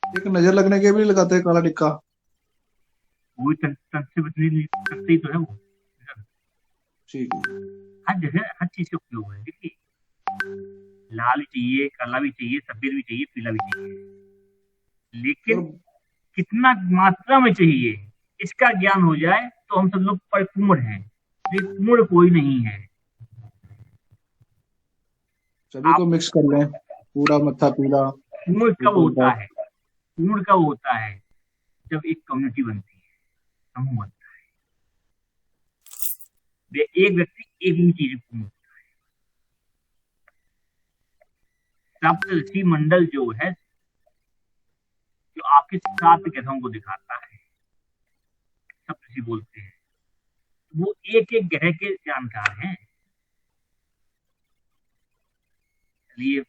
एक नजर लगने के भी लगाते हैं काला टिक्का। वो तंत्र से बचने सकते ही तो है वो। ठीक है। हर जगह हर चीज का उपयोग है। देखिए, लाल भी चाहिए, काला भी चाहिए, सफेद भी चाहिए, पीला भी चाहिए, और लेकिन कितना मात्रा में चाहिए, इसका ज्ञान हो जाए तो हम सब लोग परिपूर्ण हैं। ये पूर्ण कोई नहीं है। सभी आप को मिक्स कर लें, पूरा मत्था पीला। पूर्ण कब ऊपर होता का। है, पूर्ण कब होता है, जब एक कम्युनिटी बनती है, समूह बनता है। एक व्यक्ति एक ही चीज पूर्ण। सप्तऋषि मंडल जो है, जो आपके सात ग्रहों को दिखाता है, सप्तऋषि बोलते हैं, वो एक एक ग्रह के जानकार हैं। इसलिए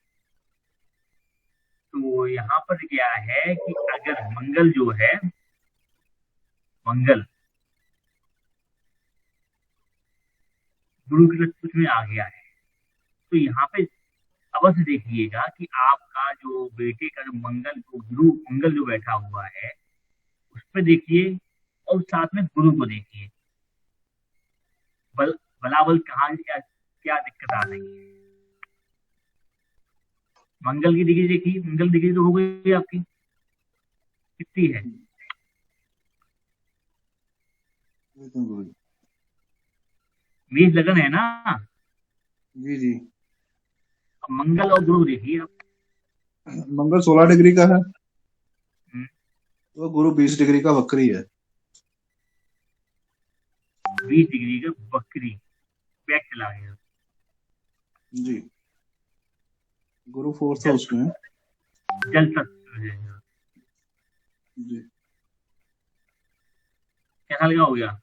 तो यहाँ पर क्या है कि अगर मंगल जो है, मंगल गुरु के कुछ में आ गया है, तो यहाँ पे अवश्य देखिएगा कि आपका जो बेटे का जो मंगल गुरु मंगल जो बैठा हुआ है उस पर देखिए, और साथ में गुरु को देखिए, बलाबल कहाँ क्या क्या दिक्कत आ रही है। मंगल की डिग्री देखिए, मंगल डिग्री तो हो गई आपकी, कितनी है? गुरु जी। मेष लगन है ना। जी जी। अब मंगल और गुरु देखिए आप। मंगल 16 डिग्री का है, हम्म, तो गुरु 20 डिग्री का वक्री है। 20 डिग्री का बकरी बैक चला गया। जी। गुरु 4th हाउस में है। जल तत्व है। जी। क्या साल का हो गया?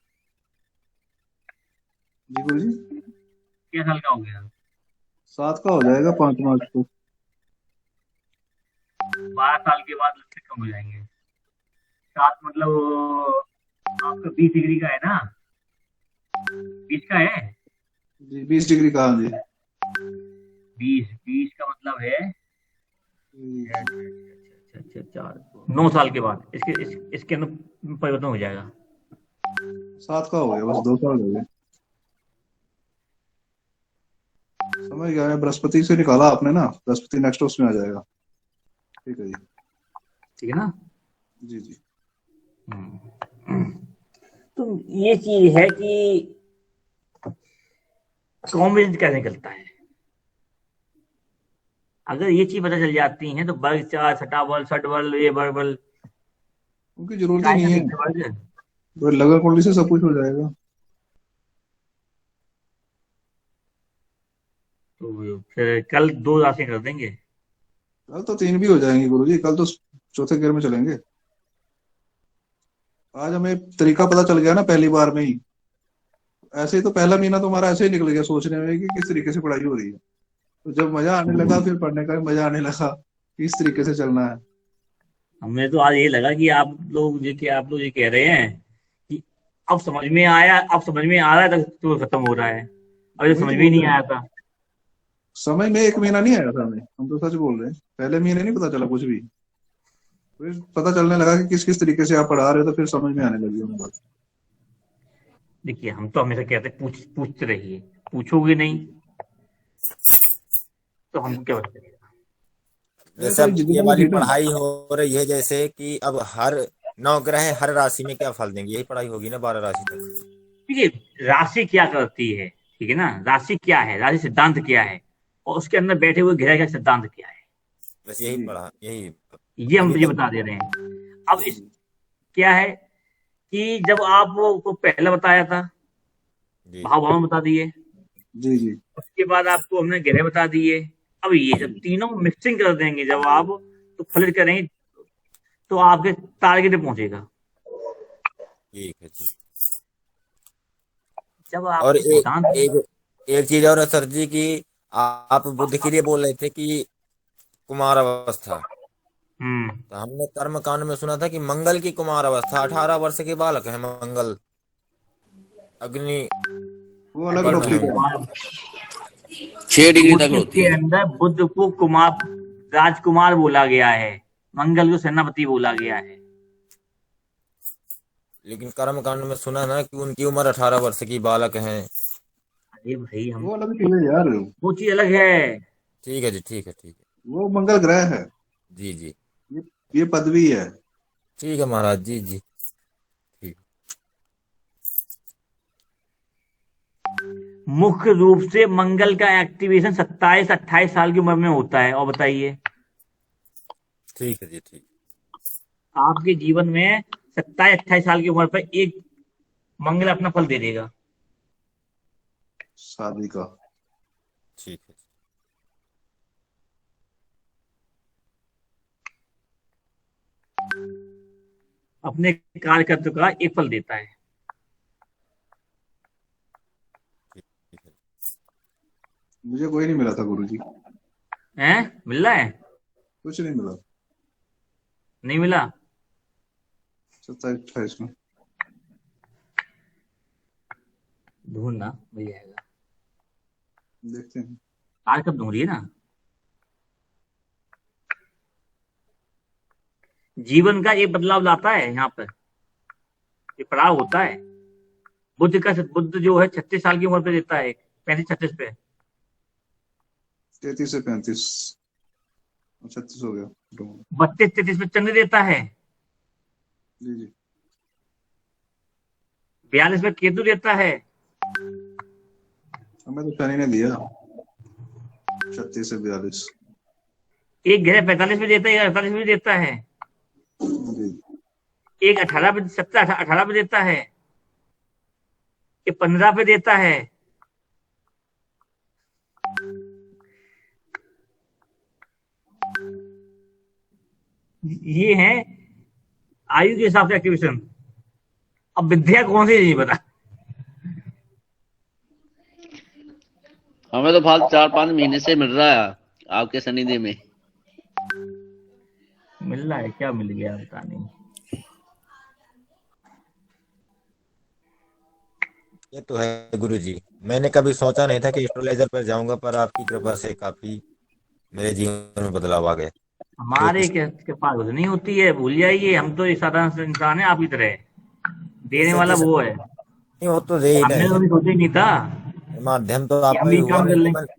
जी गुरु जी। क्या साल का हो गया? 7 का हो जाएगा 5 मार्च को। 12 साल के बाद उससे कम हो जाएंगे। 7 मतलब आपका 20 डिग्री का है ना, 20 का है। जी 20 डिग्री का, हाँ जी। 20 का मतलब है 9 साल के बाद इसके अंदर परिवर्तन हो जाएगा। 7 का हो गया, बस 2 साल हो गए। समझ गया, बृहस्पति से निकाला आपने ना, बृहस्पति नेक्स्ट हाउस में आ जाएगा। ठीक है जी। ठीक है ना। जी जी। तो ये चीज है कि कॉम्बिनेशन कैसे निकलता है। अगर ये चीज पता चल जाती है तो वर्ग 4 छठा बल छठ बल ये वर्ग बल उनकी जरूरत ही नहीं है, तो लगन कुंडली से सब कुछ हो जाएगा। तो फिर कल 2 राशि कर देंगे। कल तो 3 भी हो जाएंगे गुरुजी, कल तो चौथे गियर में चलेंगे। आज हमें तरीका पता चल गया ना पहली बार में ही। ऐसे ही तो पहला महीना तो हमारा ऐसे ही निकल गया सोचने में कि किस तरीके से पढ़ाई हो रही है। तो जब मजा आने लगा, फिर पढ़ने का भी मजा आने लगा, किस तरीके से चलना है। हमें तो आज ये लगा कि आप लोग ये कह रहे हैं कि अब समझ में आया, अब समझ में आ रहा है, तो खत्म हो रहा है। अब ये समझ में ही नहीं आया था। समय में 1 महीना नहीं आया था हमें, हम तो सच बोल रहे हैं। पहले महीने नहीं पता चला कुछ भी, फिर पता चलने लगा कि किस किस तरीके से आप पढ़ा रहे हो, तो फिर समझ में आने लगी हमें बात। देखिए, हम तो हमेशा कहते पूछते रहिए, पूछोगे नहीं तो हमको क्या बता देगा। जैसे अब ये वाली पढ़ाई हो रही है, जैसे कि अब हर 9 ग्रह हर राशि में क्या फल देंगे, यही पढ़ाई होगी ना 12 राशि तक। देखिए, राशि क्या करती है, ठीक है ना, राशि क्या है, राशि सिद्धांत क्या है, और उसके अंदर बैठे हुए ग्रह का सिद्धांत क्या है, बस यही पढ़ा, यही ये हम तुझे बता दे रहे हैं। अब क्या है कि जब आपको पहला बताया था, भाव भाव बता दिए, जी जी। उसके बाद आपको हमने ग्रह बता दिए। अब ये जब तीनों मिक्सिंग कर देंगे, जब आप तो फलित करेंगे तो आपके टारगेट पे पहुंचेगा। ठीक है जी। जब आप और एक चीज और है सर जी की, आप बुद्ध के लिए बोल रहे थे कि कुमार अवस्था, तो हमने कर्म कांड में सुना था कि मंगल की कुमार अवस्था 18 वर्ष के बालक है मंगल, अग्नि वो अलग टॉपिक है। 6 डिग्री तक होती के है। अंदर बुद्ध को कुमार राजकुमार बोला गया है, मंगल को सेनापति बोला गया है। लेकिन कर्म कांड में सुना ना कि उनकी उम्र 18 वर्ष की बालक है। अरे भाई, हम वो अलग चीज है यार, वो चीज अलग है। ठीक है जी, ठीक है, ठीक है। वो मंगल ग्रह है। जी जी। ये पदवी है। ठीक है महाराज जी। जी ठीक। मुख्य रूप से मंगल का एक्टिवेशन 27-28 साल की उम्र में होता है। और बताइए, ठीक है जी, ठीक। आपके जीवन में 27-28 साल की उम्र पर एक मंगल अपना फल दे देगा, शादी का। ठीक है। अपने कार्यकर्ता का एक फल देता है। मुझे कोई नहीं मिला था गुरुजी। हैं? मिल रहा है? कुछ नहीं मिला। नहीं मिला? 27-28 में। ढूंढना मिल जाएगा। देखते हैं। आज कब ढूंढ रही है ना। जीवन का ये बदलाव लाता है यहाँ पर, ये पड़ाव होता है। बुद्ध जो है 36 साल की उम्र पे देता है, 35-36 पे। 33 से 35, 36 हो गया। 32-33 पे चंद्र देता है। जी जी। 42 पे केतु देता है। हमें तो शनि ने दिया 36 से 42। एक ग्रह 45 पे देता है, 48 पे देता है। जी। एक 18 पे, 17-18 पे देता है। ये 15 पे देता है। ये है आयु के हिसाब से एक्टिवेशन। अब विद्या कौन सी नहीं पता। हमें तो फालतू 4-5 महीने से मिल रहा है आपके सानिध्य में। मिल रहा है क्या? मिल गया पता नहीं। ये तो है गुरुजी, मैंने कभी सोचा नहीं था कि एस्ट्रोलॉजर पर जाऊंगा, पर आपकी कृपा से काफी मेरे जीवन में बदलाव आ गए। हमारे के पास कुछ नहीं होती है, भूल जाइए। हम तो एक साधारण सा इंसान है आप की तरह। देने जैसे वाला कि वो है। नहीं, वो तो दे ही हमने रहे तो हैं। कभी सोचा ही नहीं था माध्यम तो कि आपका हम ही ये हुआ, काम कर नहीं तो लेंगे।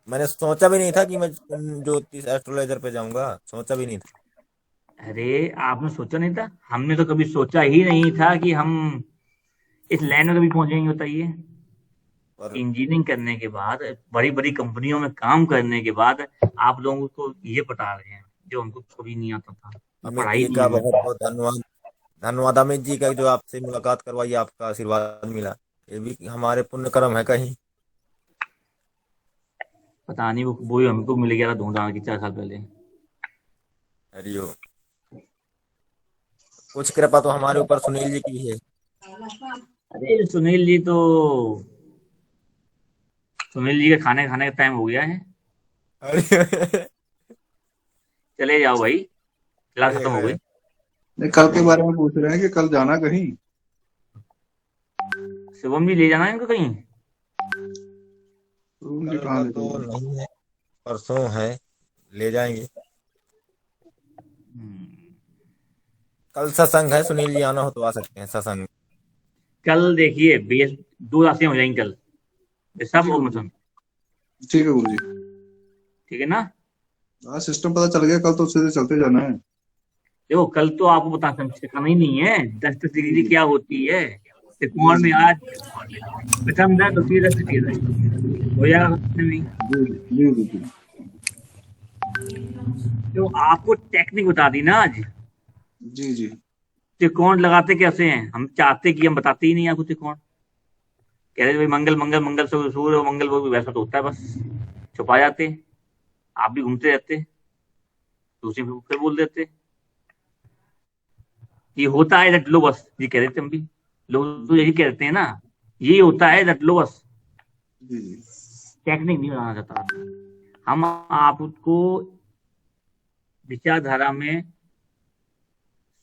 मैंने सोचा भी नहीं था कि मैं ज्योतिष एस्ट्रोलॉजर पे जाऊंगा, सोचा भी नहीं था। अरे आपने सोचा नहीं था? हमने तो कभी सोचा ही नहीं था कि हम इस लाइन में कभी पहुंचेंगे, बताइए। और इंजीनियरिंग करने के बाद, बड़ी बड़ी कंपनियों में काम करने के बाद आप लोगों को ये बता रहे हैं जो हमको कभी नहीं आता था। अमित पढ़ाई जी नहीं का है। बहुत बहुत धन्यवाद। धन्यवाद अमित जी का, जो आपसे मुलाकात करवाई, आपका आशीर्वाद मिला। ये भी हमारे पुण्य कर्म है कहीं। पता नहीं वो हमको मिल गया था ढूंढा कि 4 साल पहले। हरिओम। कुछ कृपा तो हमारे ऊपर सुनील जी की भी है। अरे सुनील जी का खाने खाने का टाइम हो गया है। अरे चले जाओ भाई, क्लास खत्म हो गई। नहीं, कल के बारे में पूछ रहे हैं कि कल जाना कहीं। शिवम जी ले जाना है इनको कहीं। रूम जी कल कहाँ का ले तो जाएंगे? नहीं है, परसों है, ले जाएंगे। कल सत्संग है, सुनील जी आना हो तो आ सकते हैं सत्संग। कल देखिए बेस 2 राशियां हो जाएंगी कल, सब जी और गुरु जी। मिथुन। ठीक है गुरु जी। ठीक है ना? हाँ, सिस्टम पता चल गया, कल तो सीधे चलते जाना है। देखो कल तो आपको बता सिखाना ही नहीं है 10 डिग्री क्या होती है। जी त्रिकोण जी में जी। आज प्रथम दर, द्वितीय दर, तृतीय दर हो जाएगा नहीं। जी जी जी जी। तो आपको टेक्निक बता दी ना आज। जी जी। त्रिकोण लगाते कैसे हैं, हम चाहते कि हम बताते ही नहीं आपको त्रिकोण। कह रहे भाई मंगल मंगल मंगल सूर्य मंगल, वो वैसा तो होता है बस, छुपा जाते। आप भी घूमते रहते, दूसरे फिर बोल देते ये होता है, रट लो बस। ये कह रहे थे हम भी, लोग तो यही कहते हैं ना, ये होता है रट लो बस। जी जी। टेक्निक नहीं बनाना चाहता। हम आपको विचारधारा में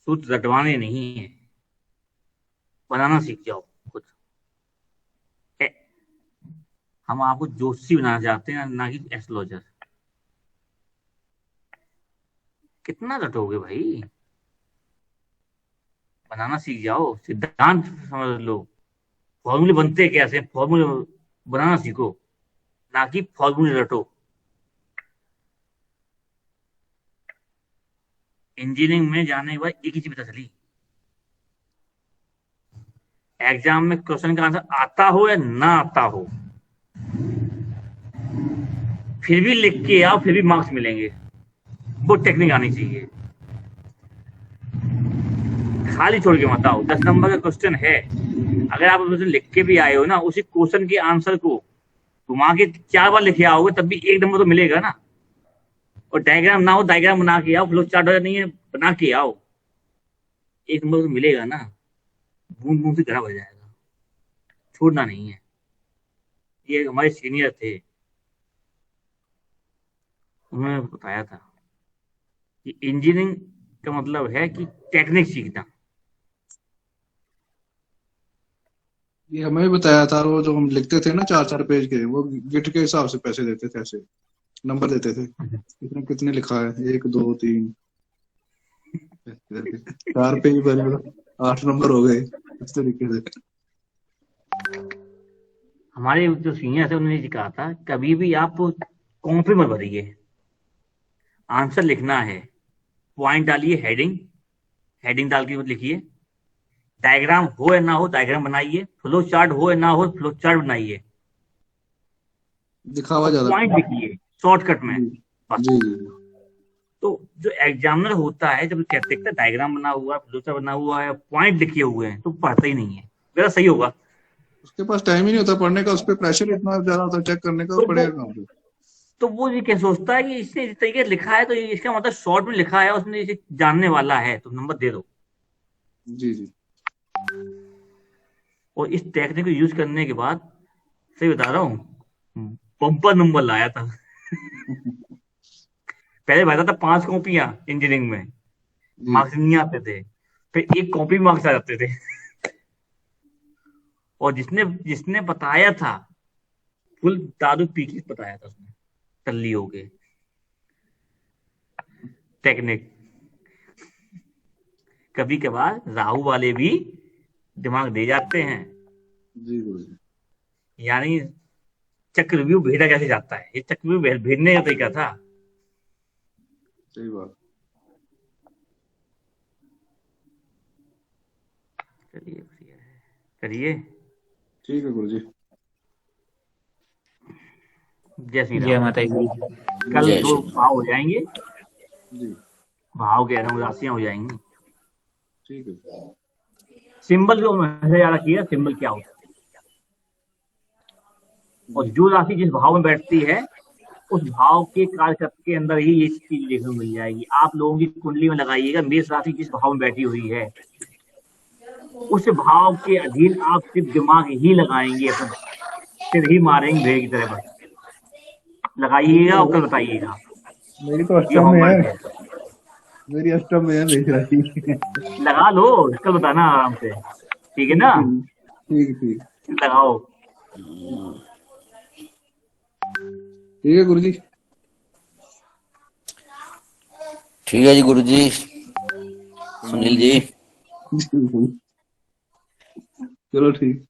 सूत्र रटवाने नहीं है, बनाना सीख जाओ खुद। ए, हम आपको जोशी बनाना चाहते हैं, ना कि एस्ट्रोलॉजर। कितना रटोगे भाई? बनाना सीख जाओ, सिद्धांत समझ लो। फॉर्मूले बनते कैसे, फॉर्मूले बनाना सीखो, ना कि फॉर्मूले रटो। इंजीनियरिंग में जाने के बाद एक ही चीज पता चली, एग्जाम में क्वेश्चन का आंसर आता हो या ना आता हो, फिर भी लिख के आओ, फिर भी मार्क्स मिलेंगे। वो टेक्निक आनी चाहिए। खाली छोड़ के मत आओ। 10 नंबर का क्वेश्चन है, अगर आप उसमें लिख के भी आए हो ना, उसी क्वेश्चन के आंसर को घुमा के 4 बार लिखे आओगे, तब भी 1 नंबर तो मिलेगा ना। और डायग्राम ना हो, डायग्राम बना के आओ, फ्लो चार्ट नहीं है बना के आओ, 1 नंबर तो मिलेगा ना। बूंद बूंद से घड़ा भर जाएगा। छोड़ना नहीं है। ये हमारे सीनियर थे, उन्होंने बताया था कि इंजीनियरिंग का मतलब है कि टेक्निक सीखना। ये हमें भी बताया था, वो जो हम लिखते थे ना 4-4 पेज के, वो गिट के हिसाब से पैसे देते थे, ऐसे नंबर देते थे, इसने कितने लिखा है, 1 2 3, 4 पेज बने तो 8 नंबर हो गए, इस तरीके से। हमारे जो सीनियर थे उन्होंने ये कहा था, कभी भी आप कॉपी मत भरिए, आंसर लिखना है, पॉइंट डालिए, हेडिंग हेडिंग डाल के मत लिखिए, डायग्राम हो या ना हो डायग्राम बनाइए, फ्लो चार्ट हो या ना हो फ्लो चार्ट बनाइए, दिखावा और ज्यादा। पॉइंट लिखिए शॉर्टकट में जी बस। जी जी। तो जो एग्जामिनर होता है जब देखता है डायग्राम बना हुआ है, फ्लो चार्ट बना हुआ है, पॉइंट लिखे हुए हैं, तो पढ़ता ही नहीं है। मेरा सही होगा। उसके पास टाइम ही नहीं होता पढ़ने का, उस पर प्रेशर इतना ज्यादा होता है चेक करने का, तो वो पढ़ेगा कहाँ पे। तो वो ये क्या सोचता है कि इसने इस तरीके से लिखा है तो इसका मतलब शॉर्ट में लिखा है, उसने इसे जानने वाला है तो नंबर दे दो। जी जी। और इस टेक्निक को यूज करने के बाद सही बता रहा हूँ, बम्पर नंबर लाया था। पहले भरता था 5 कॉपियां इंजीनियरिंग में, जी मार्क्स नहीं आते थे, फिर 1 कॉपी मार्क्स आ जाते थे। और जिसने जिसने बताया था फुल दारू पी के बताया था उसने, टल्ली हो गए टेक्निक। कभी कभार राहु वाले भी दिमाग दे जाते हैं। जी गुरुजी। यानी चक्रव्यूह भेदा कैसे जाता है, ये चक्रव्यूह भेदने का तरीका था। सही बात। चलिए बढ़िया है, करिए। ठीक है गुरुजी। जय श्री जय राम। माता दी। कल जय 2 श्री राम। भाव हो जाएंगे, जी भाव के रंग राशियां हो जाएंगी। ठीक है। सिंबल जो मैंने याद किया, सिंबल क्या होता है, और जी जो राशि जिस भाव में बैठती है उस भाव के कार्यक्षेत्र के अंदर ही ये चीज देखने को मिल जाएगी। आप लोगों की कुंडली में लगाइएगा, मेष राशि जिस भाव में बैठी हुई है उस भाव के अधीन आप सिर्फ दिमाग ही लगाएंगे, अपना सिर ही मारेंगे भेड़ की तरह, बस ठीक लगाइएगा और है। कल बताइएगा। मेरी तो ये अष्टम में है, होमवर्क है, मेरी अष्टम में है मेष राशि। लगा लो, कल बताना आराम से, ठीक है ना। ठीक ठीक। लगाओ। ठीक है गुरुजी। ठीक है जी गुरुजी। सुनील जी। चलो ठीक।